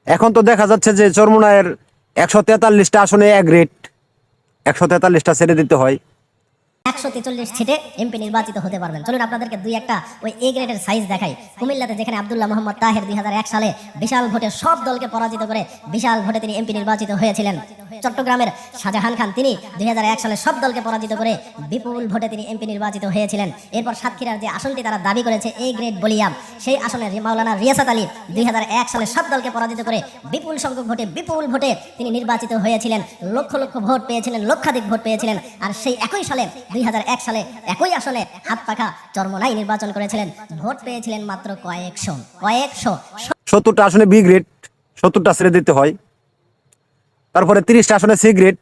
এখন তো দেখা যাচ্ছে যে চরমোনাইয়ের 143টা আসনে এক গ্রেড, 143টা ছেড়ে দিতে হয়। 143 সিটে এমপি নির্বাচিত হতে পারবেন। চলুন আপনাদেরকে দুই একটা ওই এ গ্রেডের সাইজ দেখাই। কুমিল্লাতে যেখানে আব্দুল্লাহ মোহাম্মদ তাহের 2001 সালে বিশাল ভোটে সব দলকে পরাজিত করে বিশাল ভোটে তিনি এমপি নির্বাচিত হয়েছিলেন। চট্টগ্রামের শাহজাহান খান তিনি 2001 সালে সব দলকে পরাজিত করে বিপুল ভোটে তিনি এমপি নির্বাচিত হয়েছিলেন। এরপর সাতক্ষীরার যে আসনটি তারা দাবি করেছে এ গ্রেড বলিয়াম, সেই আসনে মাওলানা রিয়াসাত আলী 2001 সালে সব দলকে পরাজিত করে বিপুল সংখ্যক বিপুল ভোটে তিনি নির্বাচিত হয়েছিলেন। লক্ষ লক্ষ ভোট পেয়েছিলেন, লক্ষাধিক ভোট পেয়েছিলেন। আর সেই একই সালে 2001 সালে একই আসনে হাত পাখা চরমোনাই নির্বাচন করেছিলেন, ভোট পেয়েছিলেন মাত্র কয়েকশো। 70টা আসনে বি গ্রেড, 70টা ছেড়ে দিতে হয়। তারপরে 30টা আসনে সি গ্রেড,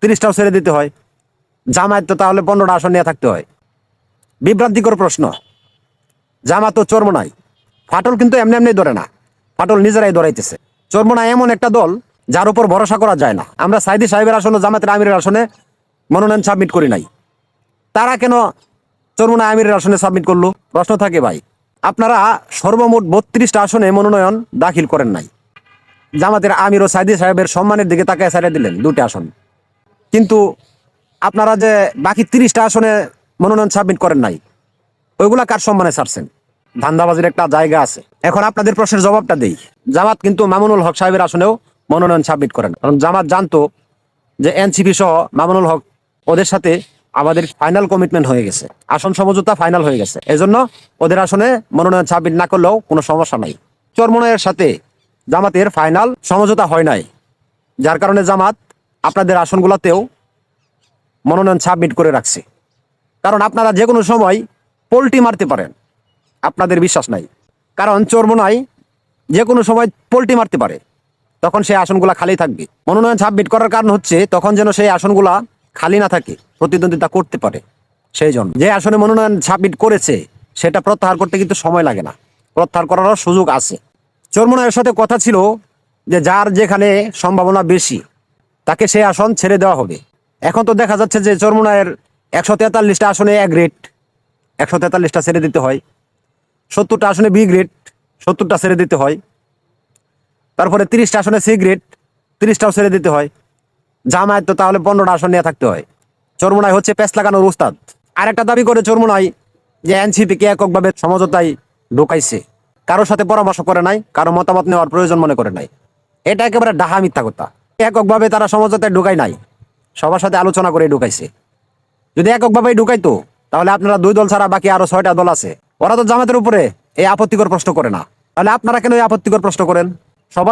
30টাও ছেড়ে দিতে হয়। জামায়াত তো তাহলে 15টা আসন নিয়ে থাকতে হয়। বিভ্রান্তিকর প্রশ্ন। জামাত তো চরমোনাই, ফাটল কিন্তু এমনি এমনি ধরে না, ফাটল নিজেরাই ধরাইতেছে। চরমোনাই এমন একটা দল যার উপর ভরসা করা যায় না। আমরা সাইদি সাহেবের আসনে, জামাতের আমিরের আসনে মনোনয়ন সাবমিট করি নাই, তারা কেন চরমোনাই আমিরের আসনে সাবমিট করলো? প্রশ্ন থাকে ভাই। আপনারা সর্বমোট 32টা আসনে মনোনয়ন দাখিল করেন নাই। জামাতের আমির ও সাইদি সাহেবের সম্মানের দিকে তাকায় ছাড়িয়ে দিলেন 2টা আসন। কিন্তু আপনারা যে বাকি 30টা আসনে মনোনয়ন সাবমিট করেন নাই, ওইগুলা কার সম্মানে ছাড়ছেন? ধান্দাবাজির একটা জায়গা আছে। এখন আপনাদের প্রশ্নের জবাবটা দেই। জামাত কিন্তু মামুনুল হক সাহেবের আসনেও মনোনয়ন সাবমিট করেন, কারণ জামাত জানতো যে এনসিপি সহ মামুনুল হক ওদের সাথে আমাদের ফাইনাল কমিটমেন্ট হয়ে গেছে, আসন সমঝোতা ফাইনাল হয়ে গেছে। এজন্য ওদের আসনে মনোনয়ন সাবমিট না করলেও কোনো সমস্যা নাই। চরমোনাইয়ের সাথে জামাতের ফাইনাল সমঝোতা হয় নাই, যার কারণে জামাত আপনাদের আসনগুলোতেও মনোনয়ন সাবমিট করে রাখছে। কারণ আপনারা যে কোনো সময় পোল্টি মারতে পারেন, আপনাদের বিশ্বাস নাই। কারণ চরমোনাই যে কোনো সময় পোল্টি মারতে পারে, তখন সেই আসনগুলা খালি থাকবে। মনোনয়ন সাবমিট করার কারণ হচ্ছে তখন যেন সেই আসনগুলা খালি না থাকে, প্রতিদ্বন্দ্বিতা করতে পারে। সেই জন্য যে আসনে মনোনয়ন সাবমিট করেছে সেটা প্রত্যাহার করতে কিন্তু সময় লাগে না, প্রত্যাহার করারও সুযোগ আছে। চরমোনাইয়ের সাথে কথা ছিল যে যার যেখানে সম্ভাবনা বেশি তাকে সেই আসন ছেড়ে দেওয়া হবে। এখন তো দেখা যাচ্ছে যে চরমোনাইয়ের 143টা আসনে এক গ্রেড, 143টা ছেড়ে দিতে হয়। 70টা আসনে বি গ্রেড, 70টা ছেড়ে দিতে হয়। তারপরে 30টা আসনে সি গ্রেড, 30টাও ছেড়ে দিতে হয়। জামায়াত তো তাহলে 15টা আসন নিয়ে থাকতে হয়। চরমোনাই হচ্ছে পেঁচ লাগানোর উস্তাদ। আরেকটা দাবি করে চরমোনাই যে এনসিপিকে এককভাবে সমঝোতায় ঢুকাইছে, কারোর সাথে পরামর্শ করে নাই, কারো মতামত নেওয়ার প্রয়োজন মনে করে নাই। এটা একেবারে ডাহা মিথ্যা কথা। এককভাবে তারা সমঝোতায় ঢুকায় নাই, সবার সাথে আলোচনা করে ঢুকাইছে। যদি এককভাবেই ঢুকাইতো তাহলে আপনারা 2 দল ছাড়া বাকি আরো 6টা দল আছে, ওরা তো জামাতের উপরে এই আপত্তিকর প্রশ্ন করে না। তাহলে আপনারা কেন এই আপত্তিকর প্রশ্ন করেন? সবাই